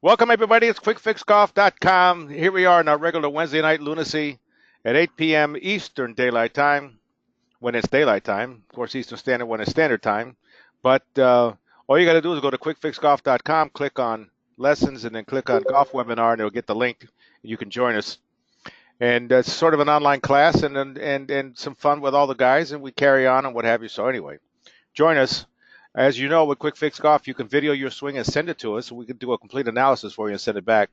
Welcome, everybody. It's QuickFixGolf.com. Here we are in our regular Wednesday night lunacy at 8 p.m. Eastern Daylight Time, when it's daylight time. Of course, Eastern Standard when it's standard time. But all you got to do is go to QuickFixGolf.com, click on lessons, and then click on golf webinar, and it'll get the link. And you can join us. And it's sort of an online class and some fun with all the guys, and we carry on and what have you. So anyway, join us. As you know, with Quick Fix Golf, you can video your swing and send it to us. We can do a complete analysis for you and send it back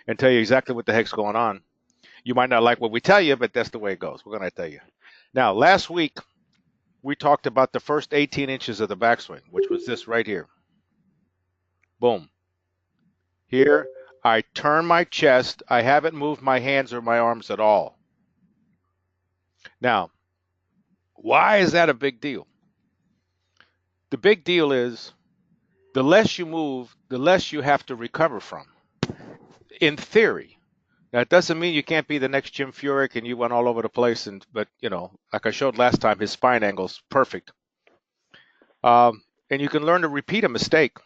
and tell you exactly what the heck's going on. You might not like what we tell you, but that's the way it goes. We're going to tell you. Now, last week, we talked about the first 18 inches of the backswing, which was this right here. Boom. Here, I turn my chest. I haven't moved my hands or my arms at all. Now, why is that a big deal? The big deal is the less you move, the less you have to recover from. In theory. Now, it doesn't mean you can't be the next Jim Furyk and you went all over the place. But, you know, like I showed last time, his spine angle's perfect. And you can learn to repeat a mistake.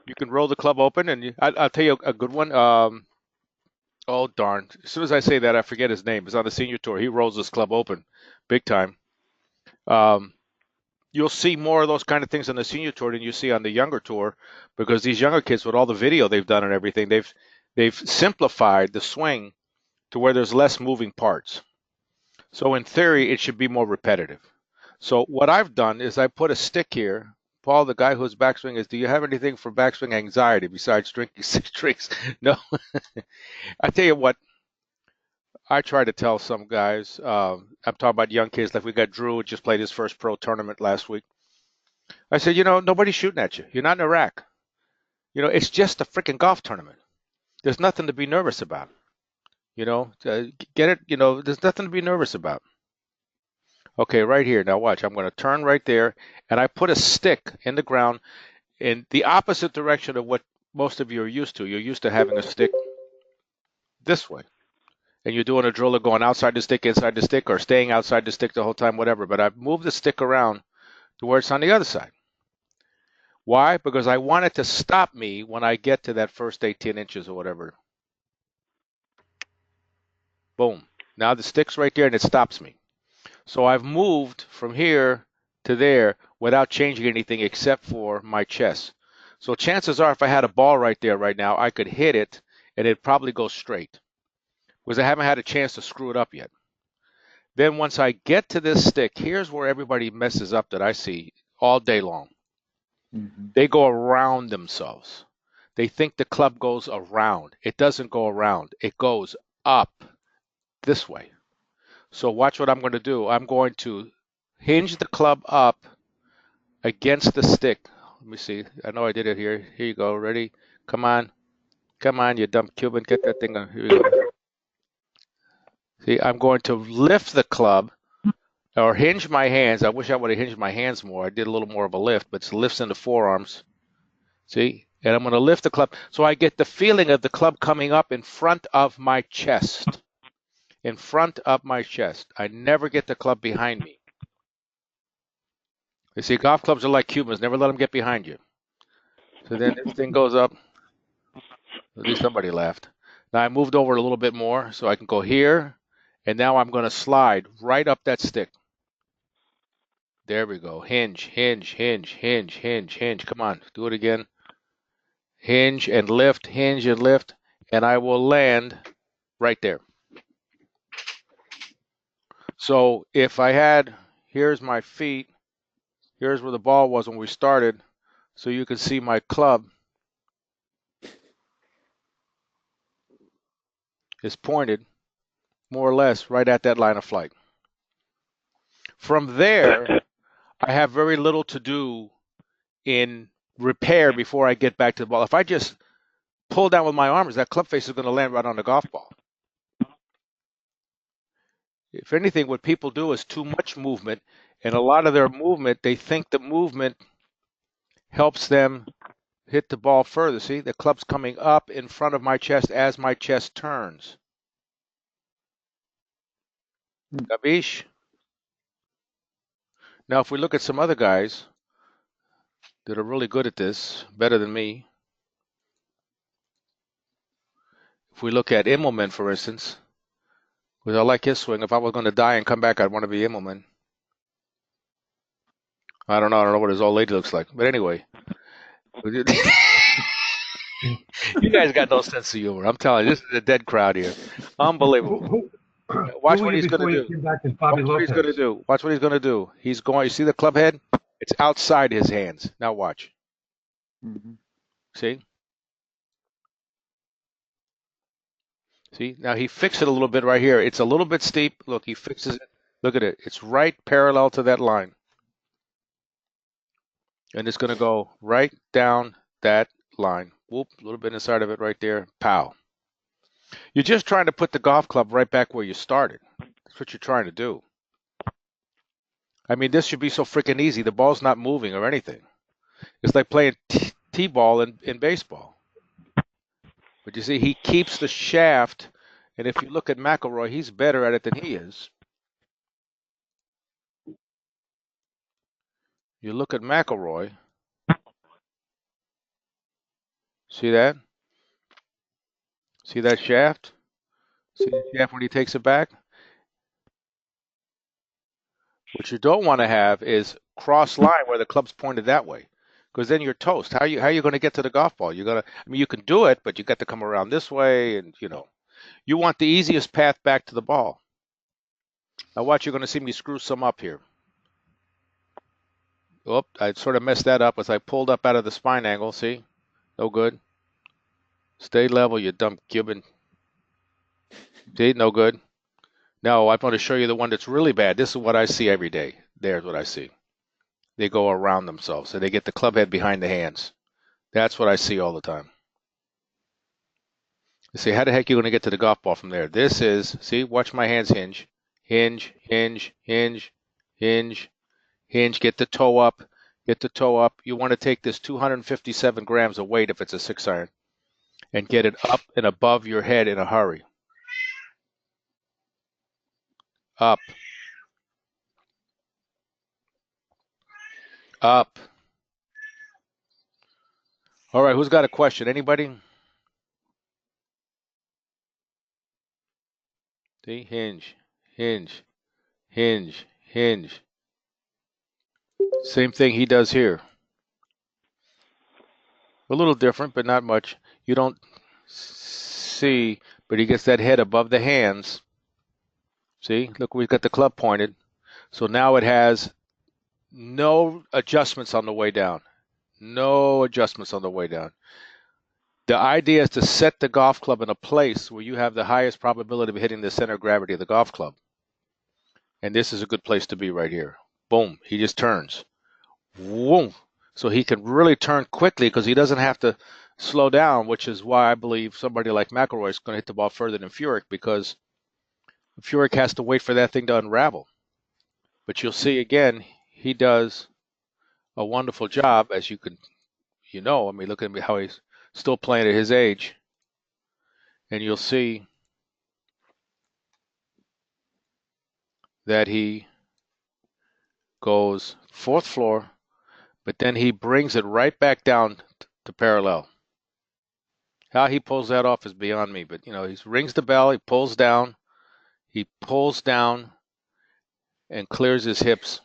You can roll the club open, and I'll tell you a good one. Oh, darn. As soon as I say that, I forget his name. He's on the senior tour. He rolls this club open big time. You'll see more of those kind of things on the senior tour than you see on the younger tour, because these younger kids, with all the video they've done and everything, they've simplified the swing to where there's less moving parts. So in theory, it should be more repetitive. So what I've done is I put a stick here. Paul, the guy whose backswing is, do you have anything for backswing anxiety besides drinking 6 drinks? No. I tell you what, I try to tell some guys, I'm talking about young kids, like we got Drew, who just played his first pro tournament last week. I said, you know, nobody's shooting at you. You're not in Iraq. You know, it's just a freaking golf tournament. There's nothing to be nervous about. You know, get it? You know, there's nothing to be nervous about. Okay, right here. Now watch. I'm going to turn right there, and I put a stick in the ground in the opposite direction of what most of you are used to. You're used to having a stick this way. And you're doing a driller going outside the stick, inside the stick, or staying outside the stick the whole time, whatever. But I've moved the stick around to where it's on the other side. Why? Because I want it to stop me when I get to that first 18 inches or whatever. Boom. Now the stick's right there and it stops me. So I've moved from here to there without changing anything except for my chest. So chances are if I had a ball right there right now, I could hit it and it'd probably go straight, because I haven't had a chance to screw it up yet. Then once I get to this stick, here's where everybody messes up that I see all day long. They go around themselves. They think the club goes around. It doesn't go around. It goes up this way. So watch what I'm going to do. I'm going to hinge the club up against the stick. Let me see. I know I did it here. Here you go. Ready? Come on. Come on, you dumb Cuban. Get that thing on. Here you go. See, I'm going to lift the club or hinge my hands. I wish I would have hinged my hands more. I did a little more of a lift, but it lifts in the forearms. See? And I'm going to lift the club so I get the feeling of the club coming up in front of my chest. In front of my chest. I never get the club behind me. You see, golf clubs are like Cubans. Never let them get behind you. So then this thing goes up. At least somebody laughed. Now I moved over a little bit more so I can go here. And now I'm going to slide right up that stick. There we go. Hinge, hinge, hinge, hinge, hinge, hinge. Come on, do it again. Hinge and lift, hinge and lift. And I will land right there. So if I had, here's my feet. Here's where the ball was when we started. So you can see my club is pointed more or less right at that line of flight. From there, I have very little to do in repair before I get back to the ball. If I just pull down with my arms, that club face is going to land right on the golf ball. If anything, what people do is too much movement, and a lot of their movement, they think the movement helps them hit the ball further. See, the club's coming up in front of my chest as my chest turns. Gabish? Now, if we look at some other guys that are really good at this, better than me, If we look at Immelman, for instance, because I like his swing. If I was going to die and come back, I'd want to be Immelman. I don't know. I don't know what his old lady looks like. But anyway, you guys got no sense of humor. I'm telling you, this is a dead crowd here. Unbelievable. Watch what he's going to do. Watch what he's going to do. Watch what he's going to do. He's going. You see the club head? It's outside his hands. Now watch. Mm-hmm. See? See? Now he fixed it a little bit right here. It's a little bit steep. Look, he fixes it. Look at it. It's right parallel to that line. And it's going to go right down that line. Whoop, a little bit inside of it right there. Pow. You're just trying to put the golf club right back where you started. That's what you're trying to do. I mean, this should be so freaking easy. The ball's not moving or anything. It's like playing T-ball in baseball. But you see, he keeps the shaft. And if you look at McIlroy, he's better at it than he is. You look at McIlroy. See that? See that shaft? See the shaft when he takes it back? What you don't want to have is cross line where the club's pointed that way, because then you're toast. How you going to get to the golf ball? You're gonna. I mean, you can do it, but you got to come around this way, and you want the easiest path back to the ball. Now watch, you're going to see me screw some up here. Oh, I sort of messed that up as I pulled up out of the spine angle. See, no good. Stay level, you dumb Cuban. See, no good. No, I'm going to show you the one that's really bad. This is what I see every day. There's what I see. They go around themselves, so they get the club head behind the hands. That's what I see all the time. You say, how the heck are you going to get to the golf ball from there? This is, see, watch my hands hinge. Hinge, hinge, hinge, hinge, hinge. Get the toe up. Get the toe up. You want to take this 257 grams of weight if it's a 6-iron and get it up and above your head in a hurry. Up. Up. All right, who's got a question? Anybody? See, hinge, hinge, hinge, hinge. Same thing he does here. A little different, but not much. You don't see, but he gets that head above the hands. See, look, we've got the club pointed. So now it has no adjustments on the way down. No adjustments on the way down. The idea is to set the golf club in a place where you have the highest probability of hitting the center of gravity of the golf club. And this is a good place to be right here. Boom, he just turns. Whoom. So he can really turn quickly because he doesn't have to slow down, which is why I believe somebody like McIlroy is going to hit the ball further than Furyk, because Furyk has to wait for that thing to unravel. But you'll see again, he does a wonderful job, as you can, I mean, look at how he's still playing at his age. And you'll see that he goes fourth floor, but then he brings it right back down to parallel. How he pulls that off is beyond me, but he rings the bell, he pulls down and clears his hips,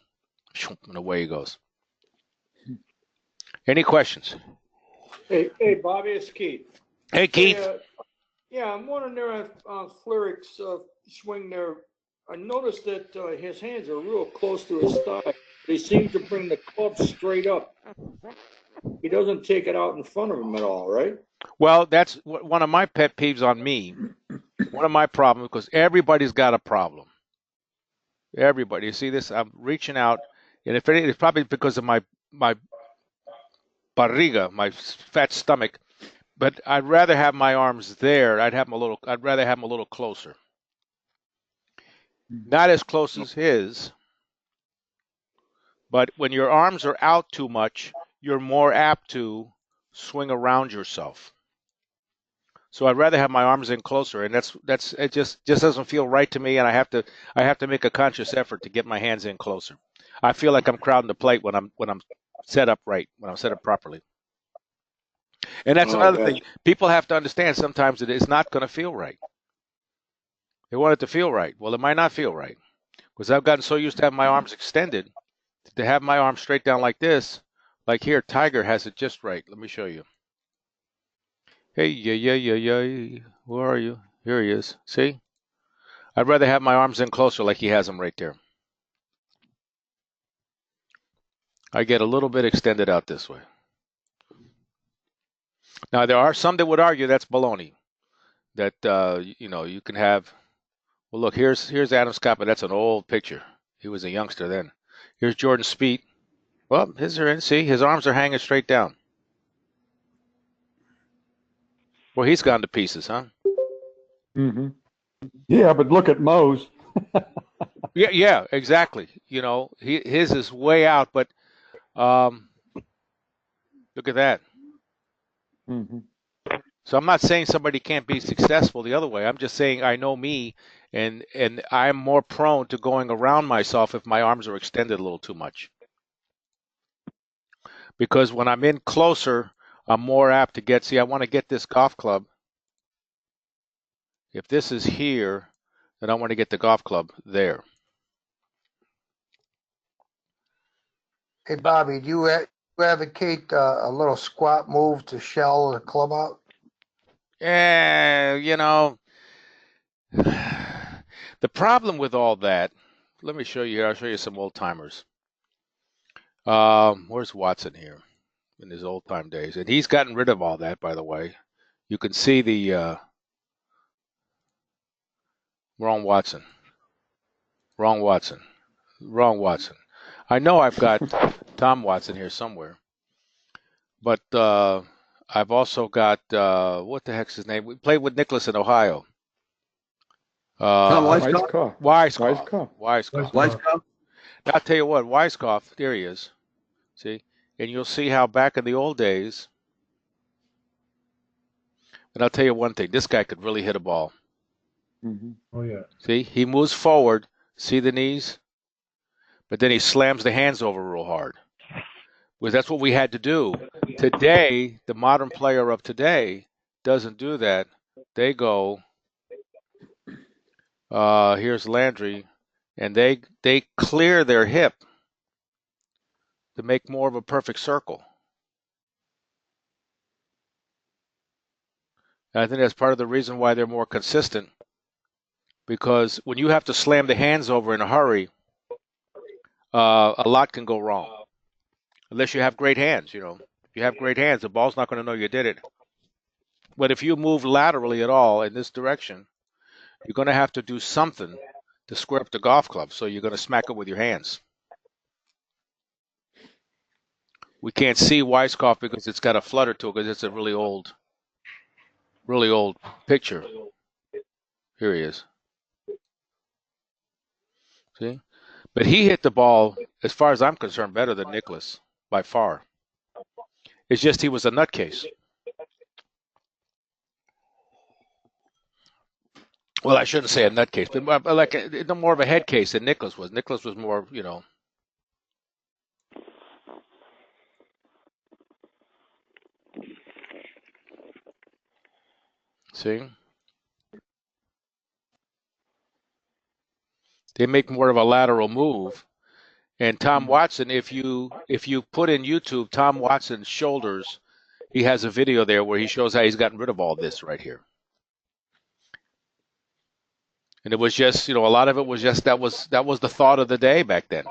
and away he goes. Any questions? Hey, Bobby, it's Keith. Hey, Keith. Yeah, I'm wondering there on Furyk's swing there. I noticed that his hands are real close to his thigh. They seem to bring the club straight up. He doesn't take it out in front of him at all, right? Well, that's one of my pet peeves on me. One of my problems, because everybody's got a problem. Everybody. You see this? I'm reaching out, and if it's probably because of my barriga, my fat stomach. But I'd rather have my arms there. I'd rather have them a little closer. Not as close as his, but when your arms are out too much, you're more apt to swing around yourself. So I'd rather have my arms in closer, and it just doesn't feel right to me, and I have to make a conscious effort to get my hands in closer. I feel like I'm crowding the plate when I'm set up right, when I'm set up properly. And that's Oh, another thing. gotcha. People have to understand sometimes that it's not going to feel right. They want it to feel right. Well, it might not feel right because I've gotten so used to having my arms extended to have my arm straight down like this. Like here, Tiger has it just right. Let me show you. Hey, yeah. Where are you? Here he is. See? I'd rather have my arms in closer like he has them right there. I get a little bit extended out this way. Now, there are some that would argue that's baloney. That, you can have. Well, look, here's Adam Scott, but that's an old picture. He was a youngster then. Here's Jordan Spieth. Well, see, his arms are hanging straight down. Well, he's gone to pieces, huh? Mm-hmm. Yeah, but look at Moe's. Yeah, exactly. His is way out, but um, look at that. Mm-hmm. So I'm not saying somebody can't be successful the other way. I'm just saying I know me, and I'm more prone to going around myself if my arms are extended a little too much. Because when I'm in closer, I'm more apt to get. See, I want to get this golf club. If this is here, then I want to get the golf club there. Hey, Bobby, do you advocate a little squat move to shell the club out? Yeah, the problem with all that. Let me show you here. I'll show you some old timers. Where's Watson here in his old time days? And he's gotten rid of all that, by the way. You can see the wrong Watson. I know I've got Tom Watson here somewhere, but I've also got what the heck's his name? We played with Nicklaus in Ohio. Tom Weiskopf? Weiskopf. Now, I'll tell you what, Weiskopf, there he is. See? And you'll see how back in the old days, and I'll tell you one thing, this guy could really hit a ball. Mm-hmm. Oh, yeah. See? He moves forward, see the knees? But then he slams the hands over real hard. Because that's what we had to do. Today, the modern player of today doesn't do that. They go, here's Landry, and they clear their hip to make more of a perfect circle. And I think that's part of the reason why they're more consistent. Because when you have to slam the hands over in a hurry, a lot can go wrong. Unless you have great hands, If you have great hands, the ball's not going to know you did it. But if you move laterally at all in this direction, you're going to have to do something to square up the golf club. So you're going to smack it with your hands. We can't see Weiskopf because it's got a flutter to it because it's a really old picture. Here he is. See? But he hit the ball, as far as I'm concerned, better than Nicklaus by far. It's just he was a nutcase. Well, I shouldn't say a nutcase, but like more of a head case than Nicklaus was. Nicklaus was more, See? They make more of a lateral move. And Tom Watson, if you put in YouTube Tom Watson's shoulders, he has a video there where he shows how he's gotten rid of all this right here. And it was just, a lot of it was just that was the thought of the day back then.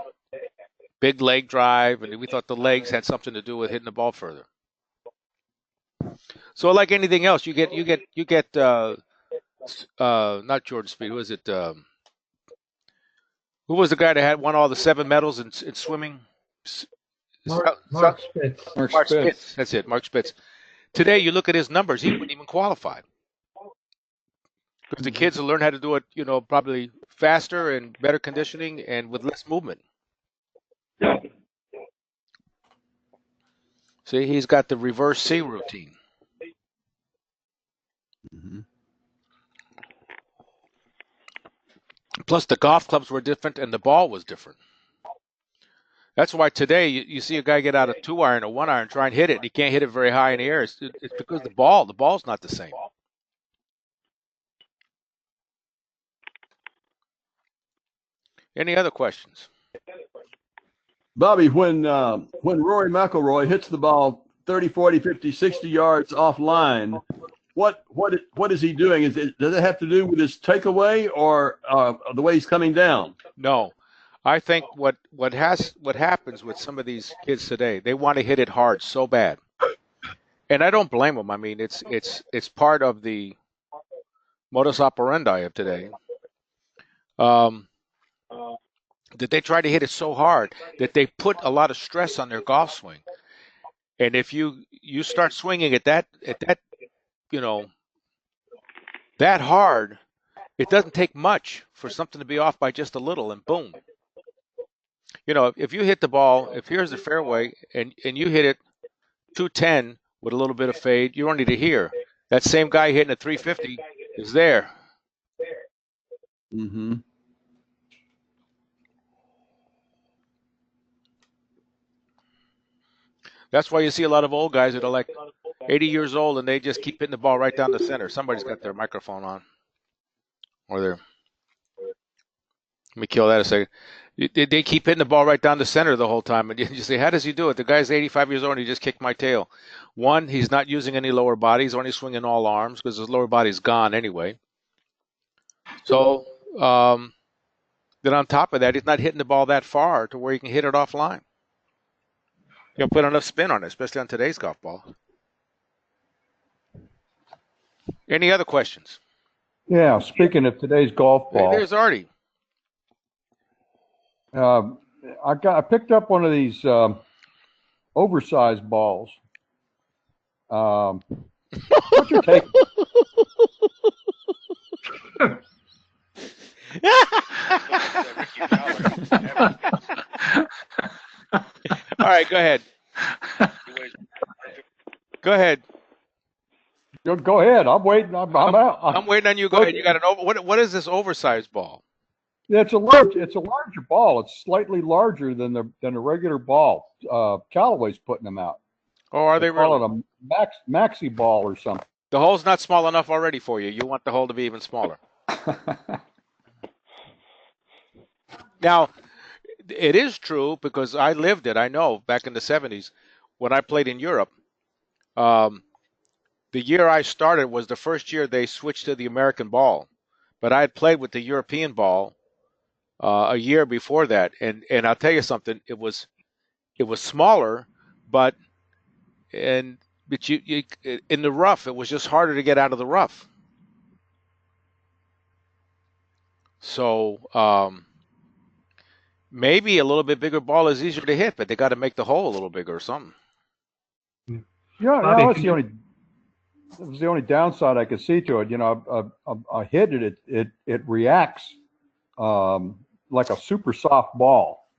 Big leg drive, and we thought the legs had something to do with hitting the ball further. So like anything else, you get not Jordan Spieth. Who is it? Who was the guy that had won all the 7 medals in swimming? Mark Spitz. Mark Spitz. That's it, Mark Spitz. Today, you look at his numbers; he wouldn't even qualify. Because the kids will learn how to do it, probably faster and better conditioning and with less movement. See, he's got the reverse C routine. Mm-hmm. Plus, the golf clubs were different and the ball was different. That's why today you see a guy get out a 2-iron or 1-iron, try and hit it, and he can't hit it very high in the air. It's because the ball's not the same. Any other questions? Bobby, when Rory McIlroy hits the ball 30, 40, 50, 60 yards offline, what is he doing? Does it have to do with his takeaway or the way he's coming down? No. I think what happens with some of these kids today, they want to hit it hard so bad. And I don't blame them. I mean, it's part of the modus operandi of today. That they try to hit it so hard that they put a lot of stress on their golf swing. And if you start swinging at that that hard, it doesn't take much for something to be off by just a little, and boom. If you hit the ball, if here's the fairway and you hit it 210 with a little bit of fade, you're only to here. That same guy hitting a 350 is there. Mm-hmm. That's why you see a lot of old guys that are like 80 years old and they just keep hitting the ball right down the center. Somebody's got their microphone on. Or let me kill that a second. They keep hitting the ball right down the center the whole time. And you say, how does he do it? The guy's 85 years old and he just kicked my tail. One, he's not using any lower body. He's only swinging all arms because his lower body's gone anyway. So then on top of that, he's not hitting the ball that far to where he can hit it offline. He'll put enough spin on it, especially on today's golf ball. Any other questions? Yeah, speaking of today's golf ball. There's Artie. I picked up one of these oversized balls. What's your take? All right, go ahead. Go ahead. Go ahead. I'm waiting. I'm out. I'm waiting on you. Go ahead. You got an what is this oversized ball? Yeah, it's a larger ball. It's slightly larger than the regular ball. Callaway's putting them out. Oh, are they really? Call it a maxi ball or something. The hole's not small enough already for you. You want the hole to be even smaller. Now, it is true because I lived it. I know back in the 70s when I played in Europe. The year I started was the first year they switched to the American ball, but I had played with the European ball a year before that, and I'll tell you something. It was smaller, but you in the rough, it was just harder to get out of the rough. So maybe a little bit bigger ball is easier to hit, but they got to make the hole a little bigger or something. Yeah, no, that's the only downside I could see to it. I hit it. It reacts like a super soft ball.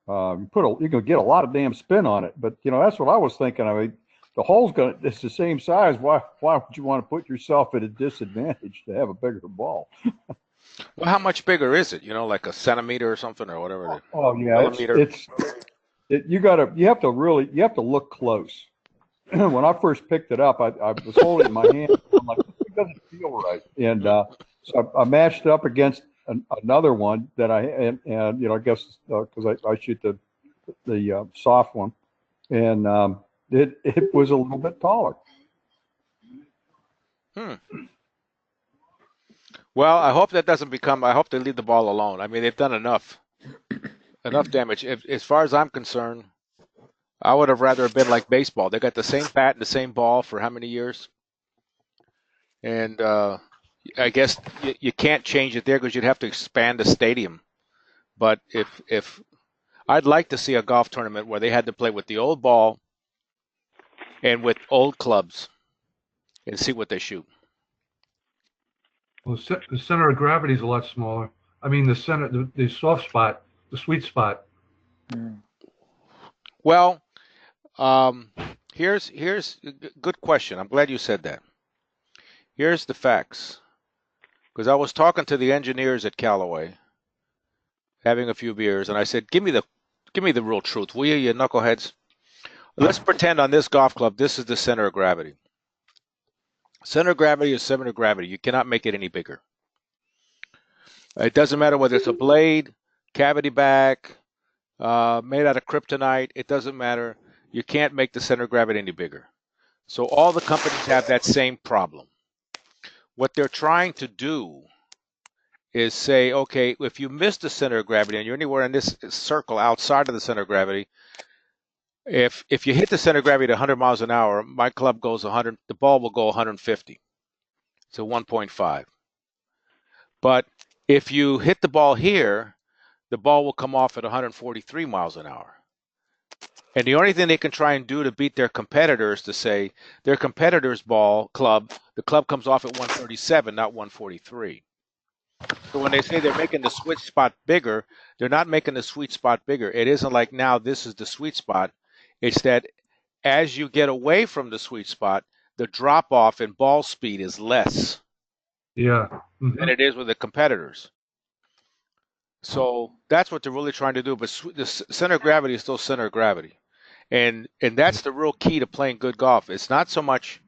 You can get a lot of damn spin on it, but that's what I was thinking. I mean, the hole's it's the same size. Why would you want to put yourself at a disadvantage to have a bigger ball? Well, how much bigger is it? Like a centimeter or something or whatever. Oh yeah, you have to look close. When I first picked it up, I was holding it in my hand. I'm like, it doesn't feel right. And so I matched up against another one that I guess because I shoot the soft one, and it was a little bit taller. Well, I hope that doesn't become. I hope they leave the ball alone. I mean, they've done enough damage. As far as I'm concerned, I would have rather been like baseball. They got the same bat and the same ball for how many years? And I guess you can't change it there because you'd have to expand the stadium. But if I'd like to see a golf tournament where they had to play with the old ball and with old clubs and see what they shoot. Well, the center of gravity is a lot smaller. I mean, the center, the soft spot, the sweet spot. Well, here's a good question. I'm glad you said that. Here's the facts. Because I was talking to the engineers at Callaway, having a few beers, and I said, give me the give me the real truth, will you knuckleheads? Let's pretend on this golf club, this is the center of gravity. Center of gravity is center of gravity. You cannot make it any bigger. It doesn't matter whether it's a blade, cavity back, made out of kryptonite. It doesn't matter. You can't make the center of gravity any bigger. So all the companies have that same problem. What they're trying to do is say, okay, if you miss the center of gravity and you're anywhere in this circle outside of the center of gravity, if you hit the center of gravity at 100 miles an hour, my club goes 100, the ball will go 150. So 1.5. But if you hit the ball here, the ball will come off at 143 miles an hour. And the only thing they can try and do to beat their competitors to say their competitor's the club comes off at 137, not 143. So when they say they're making the sweet spot bigger, they're not making the sweet spot bigger. It isn't like now this is the sweet spot. It's that as you get away from the sweet spot, the drop off in ball speed is less than it is with the competitors. So that's what they're really trying to do. But the center of gravity is still center of gravity. And that's the real key to playing good golf. It's not so much,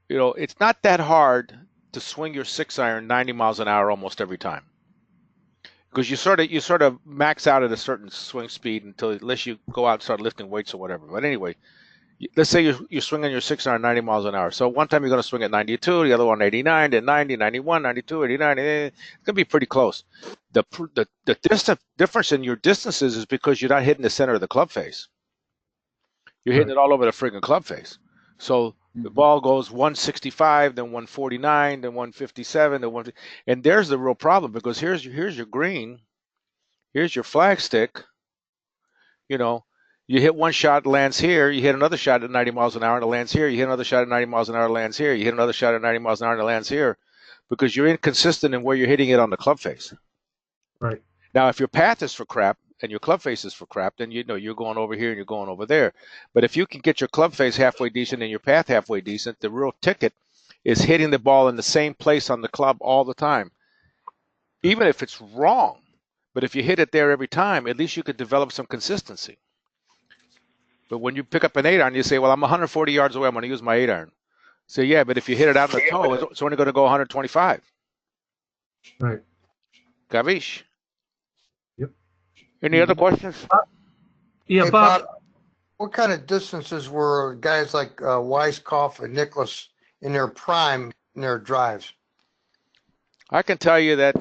it's not that hard to swing your 6-iron 90 miles an hour almost every time. Because you sort of max out at a certain swing speed unless you go out and start lifting weights or whatever. But anyway, let's say you're swinging your 6-iron 90 miles an hour. So one time you're going to swing at 92, the other one 89, then 90, 91, 92, 89. It's going to be pretty close. The difference in your distances is because you're not hitting the center of the club face. You're hitting it all over the friggin' club face. So the ball goes 165, then 149, then 157, then 150. And there's the real problem because here's your green, here's your flag stick. You hit one shot, it lands here. You hit another shot at 90 miles an hour, and it lands here. You hit another shot at 90 miles an hour, it lands here. You hit another shot at 90 miles an hour, and it lands here, because you're inconsistent in where you're hitting it on the club face. Right. Now, if your path is for crap and your club face is for crap, then you're going over here and you're going over there. But if you can get your club face halfway decent and your path halfway decent, the real ticket is hitting the ball in the same place on the club all the time, even if it's wrong. But if you hit it there every time, at least you could develop some consistency. But when you pick up an 8-iron, you say, well, I'm 140 yards away. I'm going to use my 8-iron. So, yeah, but if you hit it out in the toe, it's only going to go 125. Right. Gavish? Yep. Any other questions? Yeah, Hey, Bob. What kind of distances were guys like Weiskopf and Nicklaus in their prime in their drives? I can tell you that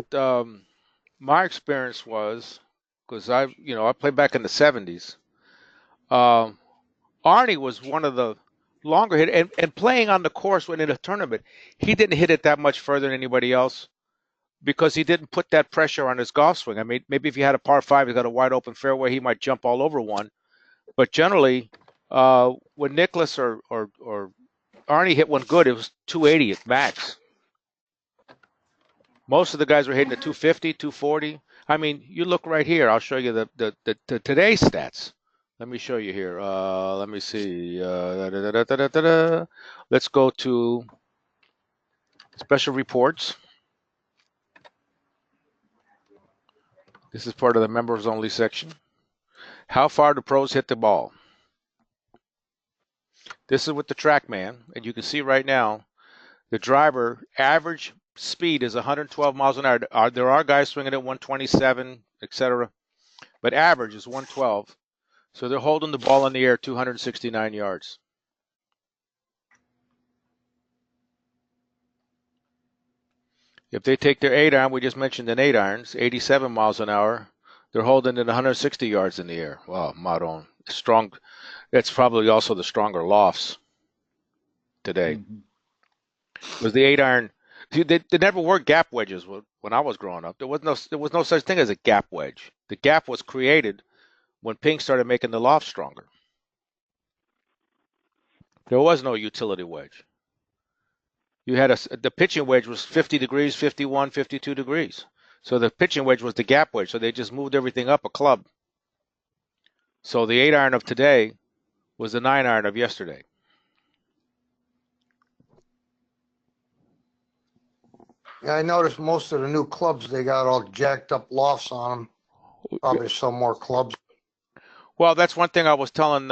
my experience was, because I played back in the 70s. Arnie was one of the longer hit, and playing on the course when in a tournament, he didn't hit it that much further than anybody else because he didn't put that pressure on his golf swing. I mean, maybe if he had a par 5, he's got a wide open fairway, he might jump all over one. But generally, when Nicklaus or Arnie hit one good, it was 280 at max. Most of the guys were hitting at 250, 240. I mean, you look right here. I'll show you the today's stats. Let me show you here. Let me see. Let's go to special reports. This is part of the members only section. How far do pros hit the ball? This is with the TrackMan, and you can see right now the driver average speed is 112 miles an hour. There are guys swinging at 127, etc., but average is 112. So they're holding the ball in the air 269 yards. If they take their 8-iron, we just mentioned an 8-irons, 87 miles an hour, they're holding it 160 yards in the air. Wow, Maron. Strong. That's probably also the stronger lofts today. Was the 8-iron. They never were gap wedges when I was growing up. There was no such thing as a gap wedge. The gap was created when Pink started making the loft stronger. There was no utility wedge. You had the pitching wedge was 50 degrees, 51, 52 degrees. So the pitching wedge was the gap wedge. So they just moved everything up a club. So the 8-iron of today was the 9-iron of yesterday. Yeah, I noticed most of the new clubs, they got all jacked up lofts on them. Probably some more clubs. Well, that's one thing I was telling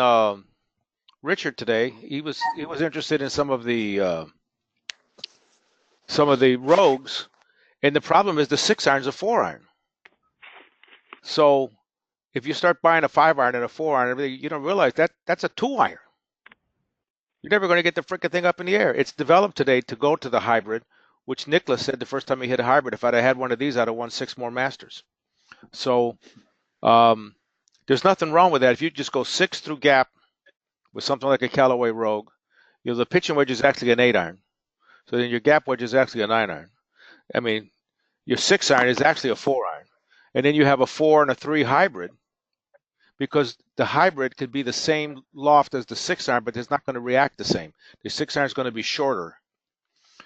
Richard today. He was interested in some of the rogues, and the problem is the 6-iron's a 4-iron. So if you start buying a 5-iron and a 4-iron, you don't realize that that's a 2-iron. You're never going to get the frickin' thing up in the air. It's developed today to go to the hybrid, which Nicklaus said the first time he hit a hybrid, if I'd have had one of these, I'd have won 6 more Masters. So there's nothing wrong with that. If you just go 6 through gap with something like a Callaway Rogue, the pitching wedge is actually an 8-iron. So then your gap wedge is actually a 9-iron. I mean, your 6-iron is actually a 4-iron. And then you have a 4 and a 3 hybrid, because the hybrid could be the same loft as the 6-iron, but it's not going to react the same. The 6-iron is going to be shorter.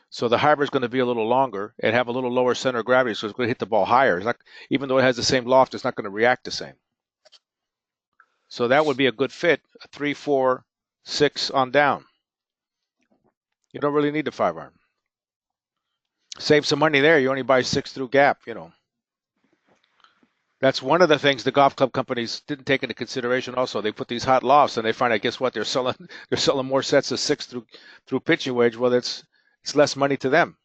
So the hybrid is going to be a little longer and have a little lower center of gravity, so it's going to hit the ball higher. It's not, even though it has the same loft, it's not going to react the same. So that would be a good fit, a 3, 4, 6 on down. You don't really need a 5-iron. Save some money there. You only buy 6 through gap, That's one of the things the golf club companies didn't take into consideration. Also, they put these hot lofts, and they find out, guess what? They're selling more sets of 6 through pitching wedge. Well, it's less money to them.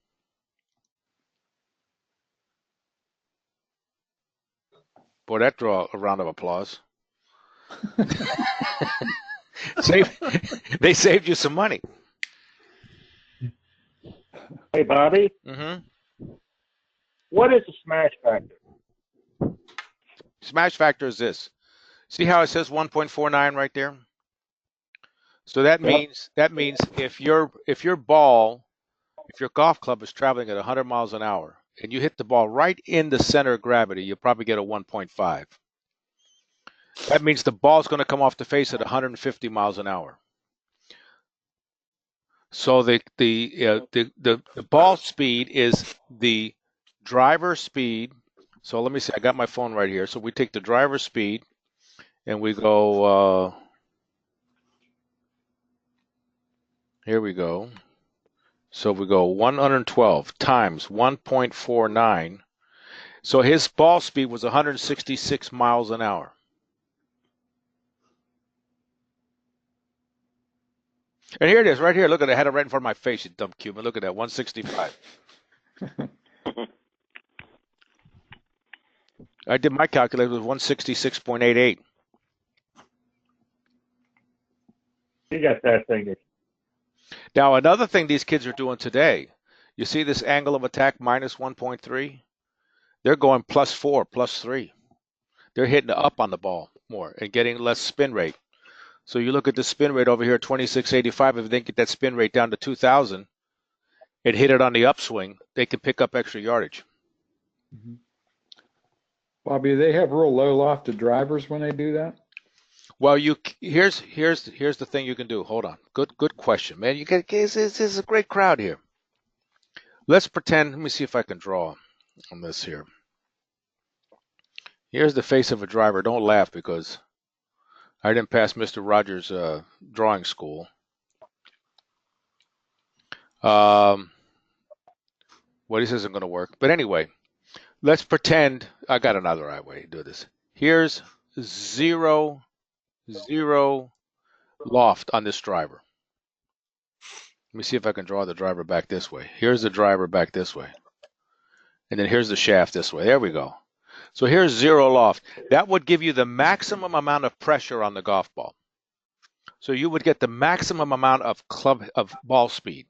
Boy, that draw a round of applause. They saved you some money. Hey, Bobby. Mm-hmm. What is the smash factor? Smash factor is this. See how it says 1.49 right there? So that means if your golf club is traveling at 100 miles an hour and you hit the ball right in the center of gravity, you'll probably get a 1.5. That means the ball's going to come off the face at 150 miles an hour. So the ball speed is the driver speed. So let me see. I got my phone right here. So we take the driver speed and we go. Here we go. So we go 112 times 1.49. So his ball speed was 166 miles an hour. And here it is, right here. Look at it. I had it right in front of my face, you dumb Cuban. Look at that, 165. I did my calculator with 166.88. You got that thing. Now, another thing these kids are doing today, you see this angle of attack minus 1.3? They're going +4, +3. They're hitting up on the ball more and getting less spin rate. So you look at the spin rate over here, 2685. If they get that spin rate down to 2000 and hit it on the upswing, they can pick up extra yardage. Mm-hmm. Bobby, do they have real low lofted drivers when they do that? Well, here's the thing you can do. Hold on. Good question, man. This is a great crowd here. Let's pretend. Let me see if I can draw on this here. Here's the face of a driver. Don't laugh because I didn't pass Mr. Rogers' drawing school. What he says isn't going to work. But anyway, let's pretend I got another way to do this. Here's zero loft on this driver. Let me see if I can draw the driver back this way. Here's the driver back this way. And then here's the shaft this way. There we go. So here's 0 loft. That would give you the maximum amount of pressure on the golf ball. So you would get the maximum amount of ball speed.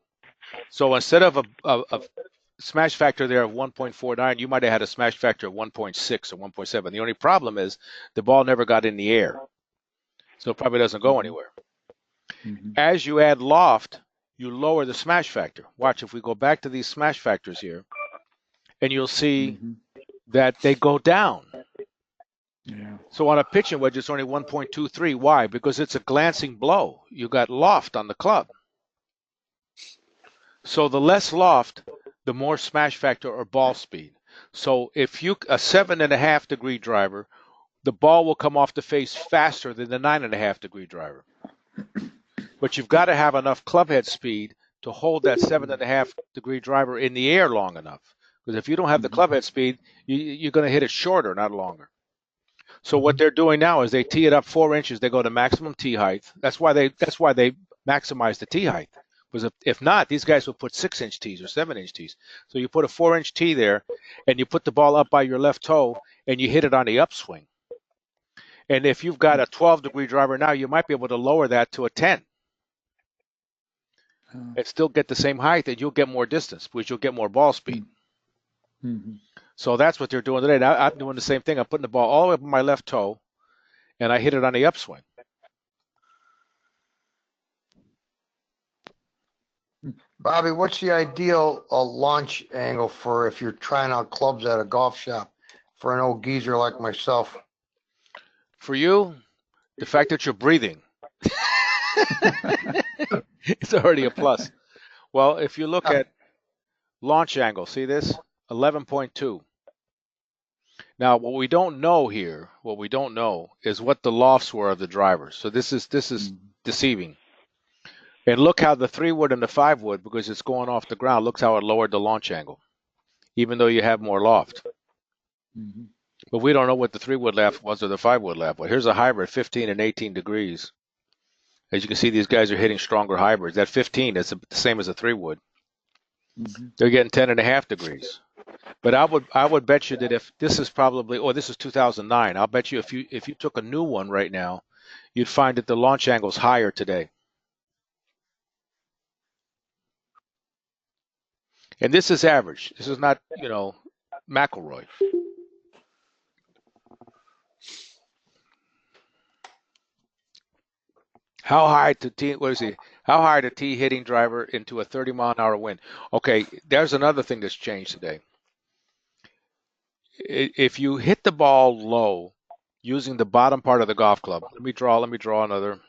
So instead of a smash factor there of 1.49, you might have had a smash factor of 1.6 or 1.7. The only problem is the ball never got in the air. So it probably doesn't go anywhere. Mm-hmm. As you add loft, you lower the smash factor. Watch, if we go back to these smash factors here, and you'll see that they go down. Yeah. So on a pitching wedge, it's only 1.23. Why? Because it's a glancing blow. You got loft on the club. So the less loft, the more smash factor or ball speed. So if you a 7.5 degree driver, the ball will come off the face faster than the 9.5 degree driver. But you've got to have enough clubhead speed to hold that 7.5 degree driver in the air long enough. Because if you don't have the clubhead speed, you're going to hit it shorter, not longer. So what they're doing now is they tee it up 4 inches. They go to maximum tee height. That's why they maximize the tee height. Because if not, these guys will put 6-inch tees or 7-inch tees. So you put a 4-inch tee there, and you put the ball up by your left toe, and you hit it on the upswing. And if you've got a 12-degree driver now, you might be able to lower that to a 10. And still get the same height, and you'll get more distance, because you'll get more ball speed. Mm-hmm. So that's what they're doing today. Now I'm doing the same thing. I'm putting the ball all the way up on my left toe, and I hit it on the upswing. Bobby, what's the ideal launch angle for if you're trying out clubs at a golf shop for an old geezer like myself? For you, the fact that you're breathing, it's already a plus. Well, if you look at launch angle, see this? 11.2. Now, what we don't know is what the lofts were of the drivers. So this is deceiving. And look how the 3-wood and the 5-wood, because it's going off the ground, looks how it lowered the launch angle, even though you have more loft. Mm-hmm. But we don't know what the 3-wood left was or the 5-wood left was. Here's a hybrid, 15 and 18 degrees. As you can see, these guys are hitting stronger hybrids. That 15 is the same as a 3-wood. Mm-hmm. They're getting 10.5 degrees. But I would bet you that if this is probably, this is 2009. I'll bet you if you took a new one right now, you'd find that the launch angle is higher today. And this is average. This is not, McElroy. How high to tee? What is he? How high to tee hitting driver into a 30-mile-an-hour wind? Okay, there's another thing that's changed today. If you hit the ball low using the bottom part of the golf club, let me draw another.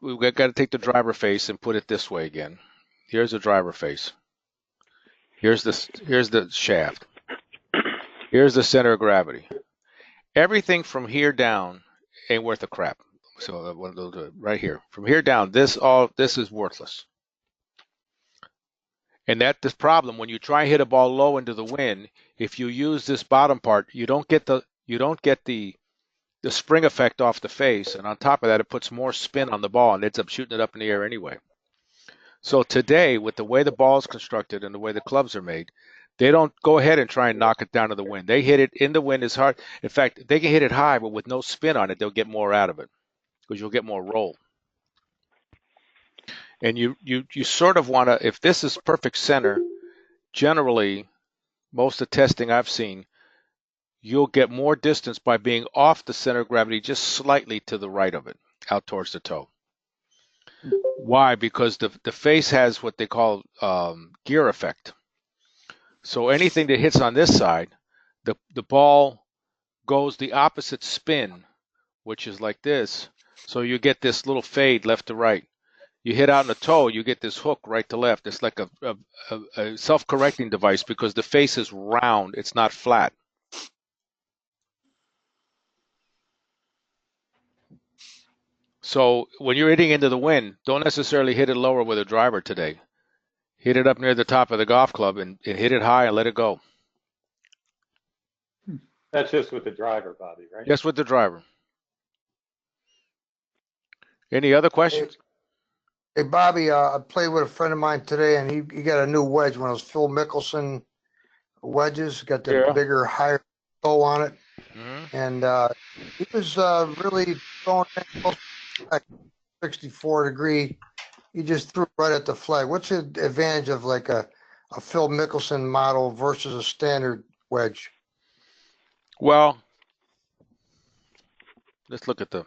We've got to take the driver face and put it this way again. Here's the driver face. Here's the shaft. Here's the center of gravity. Everything from here down ain't worth a crap. So right here, from here down, this is worthless. And that's the problem when you try and hit a ball low into the wind. If you use this bottom part, you don't get the spring effect off the face, and on top of that, it puts more spin on the ball and ends up shooting it up in the air anyway. So today, with the way the ball is constructed and the way the clubs are made, they don't go ahead and try and knock it down to the wind. They hit it in the wind as hard. In fact, they can hit it high, but with no spin on it, they'll get more out of it because you'll get more roll. And you sort of want to, if this is perfect center, generally, most of the testing I've seen, you'll get more distance by being off the center of gravity just slightly to the right of it, out towards the toe. Why? Because the face has what they call gear effect. So anything that hits on this side, the ball goes the opposite spin, which is like this. So you get this little fade left to right. You hit out in the toe, you get this hook right to left. It's like a self-correcting device because the face is round. It's not flat. So when you're hitting into the wind, don't necessarily hit it lower with a driver today. Hit it up near the top of the golf club and hit it high and let it go. That's just with the driver, Bobby, right? Just with the driver. Any other questions? Hey, Bobby, I played with a friend of mine today, and he got a new wedge, one of those Phil Mickelson wedges, got the bigger, higher toe on it. Mm-hmm. And he was really throwing it close to 64 degree. He just threw it right at the flag. What's the advantage of like a Phil Mickelson model versus a standard wedge? Well, let's look at the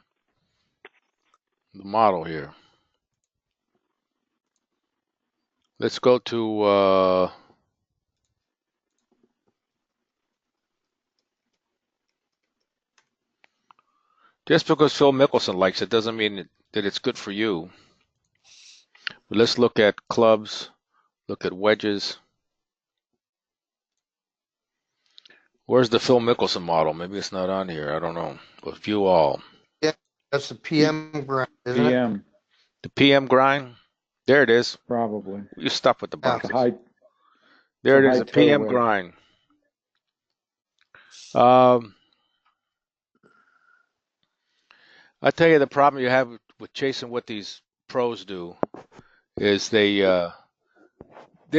model here. Let's go to just because Phil Mickelson likes it doesn't mean that it's good for you. But let's look at clubs, look at wedges. Where's the Phil Mickelson model? Maybe it's not on here. I don't know. But view all. Yeah, that's the PM grind, isn't it? The PM grind? There it is. Probably. You stop with the box. There it is, a PM grind. I tell you, the problem you have with chasing what these pros do is they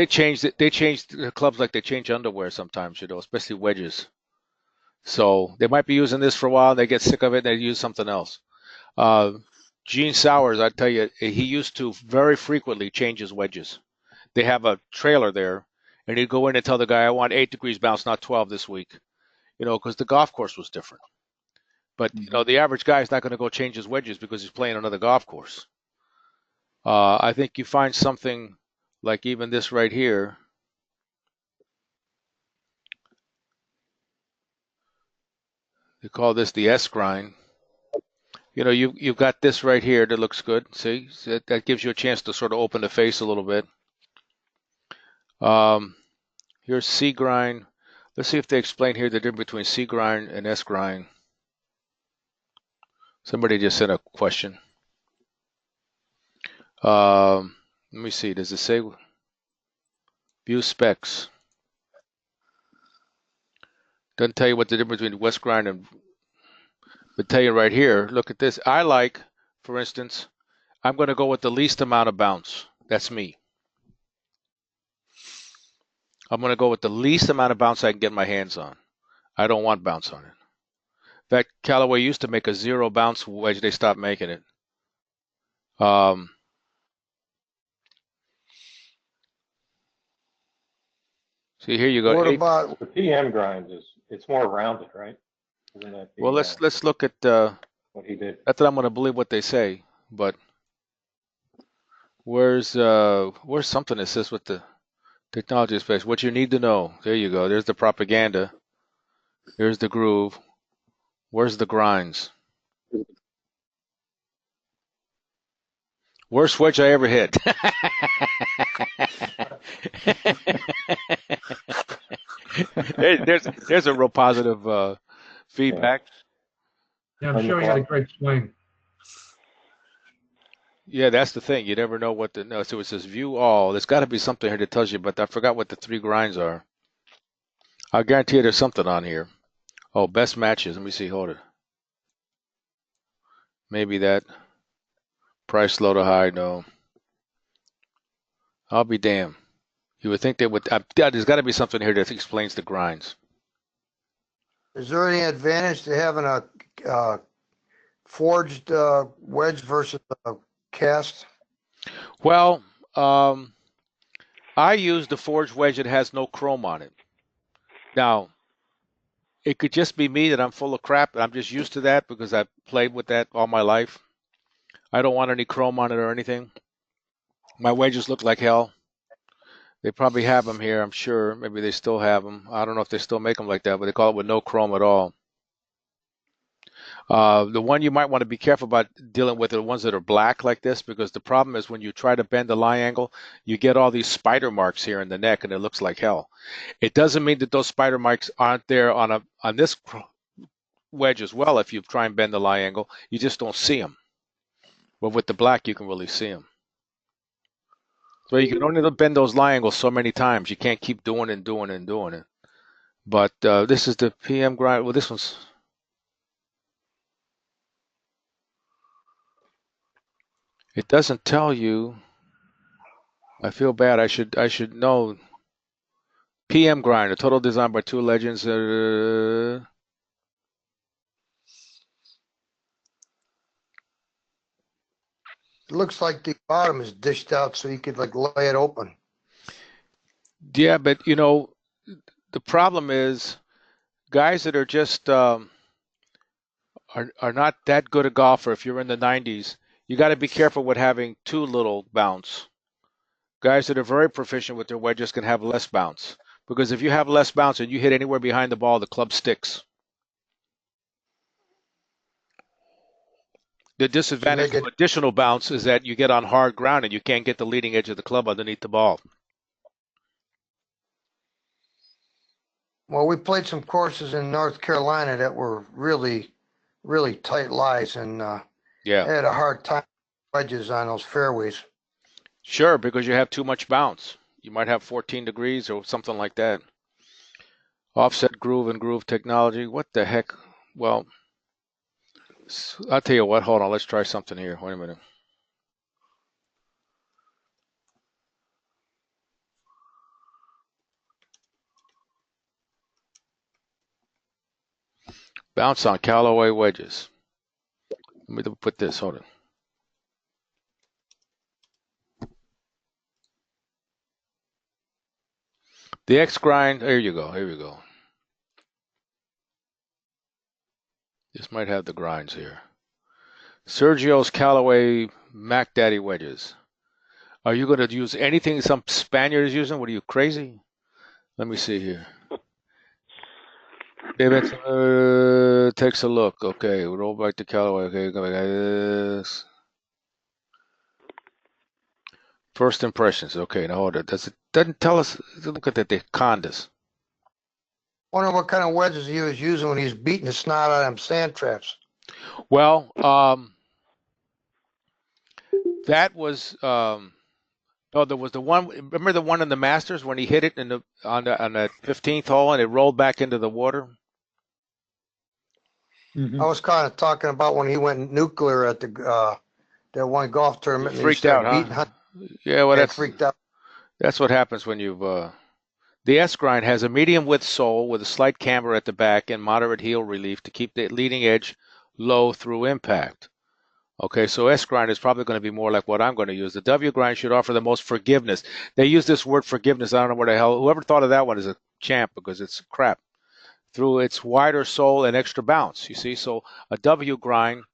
change the clubs like they change underwear sometimes, especially wedges. So they might be using this for a while, they get sick of it, and they use something else. Gene Sowers, I tell you, he used to very frequently change his wedges. They have a trailer there, and he'd go in and tell the guy, I want 8 degrees bounce, not 12 this week, because the golf course was different. But, the average guy is not going to go change his wedges because he's playing another golf course. I think you find something like even this right here. They call this the S grind. You've got this right here that looks good. See, that gives you a chance to sort of open the face a little bit. Here's C grind. Let's see if they explain here the difference between C grind and S grind. Somebody just sent a question. Let me see. Does it say view specs? Doesn't tell you what the difference between West grind and. But tell you right here. Look at this. I like, for instance, I'm going to go with the least amount of bounce. That's me. I'm going to go with the least amount of bounce I can get my hands on. I don't want bounce on it. In fact, Callaway used to make a 0 bounce wedge. They stopped making it. See, here you go. What about the PM grind? It's more rounded, right? Isn't that well, let's look at what he did. Not that I'm going to believe what they say, but where's something that says with the technology space? What you need to know. There you go. There's the propaganda. Here's the groove. Where's the grinds? Worst wedge I ever hit. there's a real positive feedback. Yeah, I'm sure he had a great swing. Yeah, that's the thing. You never know what the no. So it says view all. There's got to be something here that tells you, but I forgot what the 3 grinds are. I guarantee you there's something on here. Oh, best matches. Let me see. Hold it. Maybe that. Price low to high. No. I'll be damned. You would think they would. There's got to be something here that explains the grinds. Is there any advantage to having a forged wedge versus a cast? Well, I use the forged wedge that has no chrome on it. Now, it could just be me that I'm full of crap, and I'm just used to that because I've played with that all my life. I don't want any chrome on it or anything. My wedges look like hell. They probably have them here, I'm sure. Maybe they still have them. I don't know if they still make them like that, but they call it with no chrome at all. The one you might want to be careful about dealing with are the ones that are black like this, because the problem is when you try to bend the lie angle, you get all these spider marks here in the neck, and it looks like hell. It doesn't mean that those spider marks aren't there on this wedge as well. If you try and bend the lie angle, you just don't see them. But with the black, you can really see them. So you can only bend those lie angles so many times. You can't keep doing it and doing it and doing it. But this is the PM grind. Well, this one's. It doesn't tell you. I feel bad. I should know. PM grinder, total design by 2 legends. It looks like the bottom is dished out so you could like lay it open. Yeah, but the problem is guys that are just are not that good a golfer. If you're in the 90s, you got to be careful with having too little bounce. Guys that are very proficient with their wedges can have less bounce, because if you have less bounce and you hit anywhere behind the ball, the club sticks. The disadvantage of additional bounce is that you get on hard ground and you can't get the leading edge of the club underneath the ball. Well, we played some courses in North Carolina that were really, really tight lies, and yeah, had a hard time wedges on those fairways. Sure, because you have too much bounce. You might have 14 degrees or something like that. Offset groove and groove technology. What the heck? Well, I'll tell you what. Hold on. Let's try something here. Wait a minute. Bounce on Callaway wedges. Let me put this. Hold on. The X grind. There you go. Here we go. This might have the grinds here. Sergio's Callaway Mac Daddy wedges. Are you going to use anything some Spaniard is using? What are you, crazy? Let me see here. David takes a look. Okay, we'll roll back to Callaway. Okay, go like this. First impressions. Okay, now hold it. Doesn't tell us. Look at that. They conned us. Wonder what kind of wedges he was using when he's beating the snot out of them sand traps. Well, that was there was the one. Remember the one in the Masters when he hit it on that 15th hole and it rolled back into the water. Mm-hmm. I was kind of talking about when he went nuclear at the that one golf tournament. Freaked out, huh? Yeah, well, that's freaked out. That's what happens when you've. The S grind has a medium width sole with a slight camber at the back and moderate heel relief to keep the leading edge low through impact. Okay, so S grind is probably going to be more like what I'm going to use. The W grind should offer the most forgiveness. They use this word forgiveness. I don't know what the hell. Whoever thought of that one is a champ because it's crap. Through its wider sole and extra bounce, you see. So a W grind,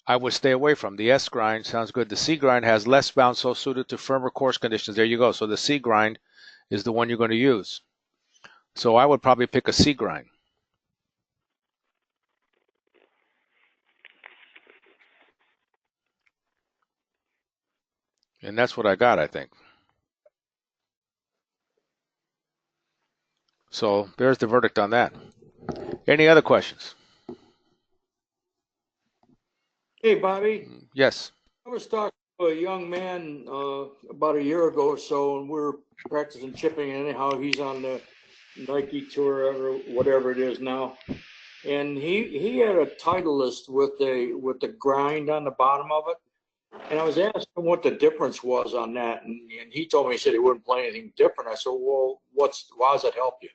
I would stay away from. The S grind sounds good. The C grind has less bounce, so suited to firmer course conditions. There you go. So the C grind is the one you're going to use. So I would probably pick a C grind. And that's what I got, I think. So there's the verdict on that. Any other questions? Hey, Bobby. Yes. I was talking to a young man about a year ago or so, and we were practicing chipping. Anyhow, he's on the Nike tour or whatever it is now, and he had a Titleist with the grind on the bottom of it. And I was asking him what the difference was on that, and he told me, he said he wouldn't play anything different. I said, well, how does that help you?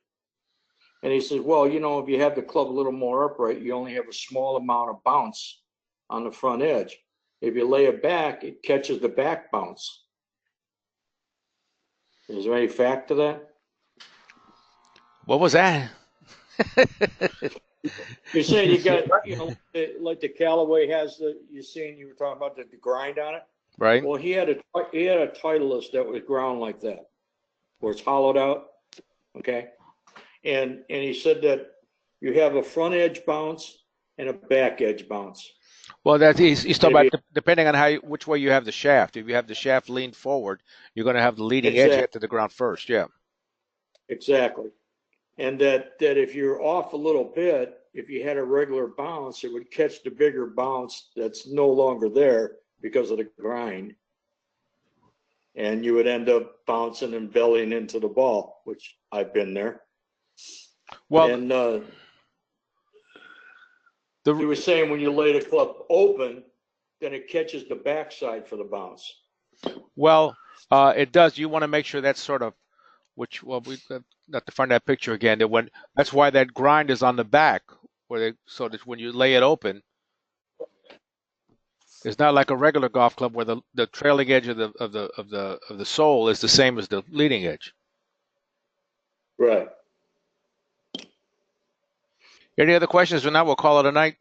And he said, well, if you have the club a little more upright, you only have a small amount of bounce on the front edge. If you lay it back, it catches the back bounce. Is there any fact to that? What was that? You're saying you got, like the Callaway has you were talking about the grind on it? Right. Well, he had a Titleist that was ground like that, where it's hollowed out. Okay. And he said that you have a front edge bounce and a back edge bounce. Well, he's talking about depending on which way you have the shaft. If you have the shaft leaned forward, you're going to have the leading edge hit to the ground first. Yeah. Exactly. And that if you're off a little bit, if you had a regular bounce, it would catch the bigger bounce that's no longer there because of the grind. And you would end up bouncing and bellying into the ball, which I've been there. Well, and he was saying when you lay the club open, then it catches the backside for the bounce. Well, it does. You want to make sure that's sort of, we have to find that picture again. That's why that grind is on the back, so that when you lay it open, it's not like a regular golf club where the trailing edge of the sole is the same as the leading edge. Right. Any other questions? Or not, we'll call it a night.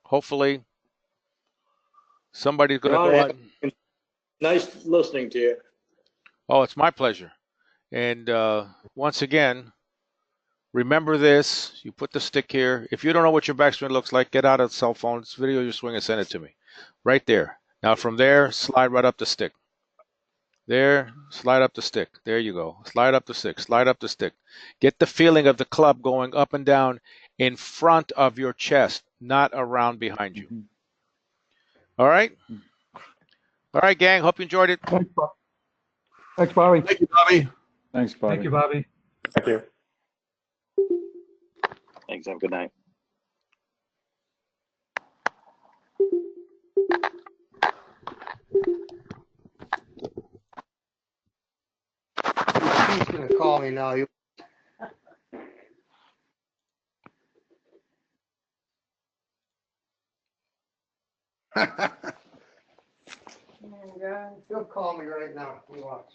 Hopefully, somebody's going to go out. Nice listening to you. Oh, it's my pleasure. And once again, remember this. You put the stick here. If you don't know what your backswing looks like, get out of the cell phone, video your swing, and send it to me. Right there. Now from there, slide right up the stick. There, slide up the stick. There you go. Slide up the stick. Slide up the stick. Get the feeling of the club going up and down in front of your chest, not around behind you. All right? All right, gang. Hope you enjoyed it. Thanks, Bobby. Thank you, Bobby. Thanks, Bobby. Thank you, Bobby. Thank you. Thanks. Have a good night. He's gonna call me now. He'll call me right now. He watch.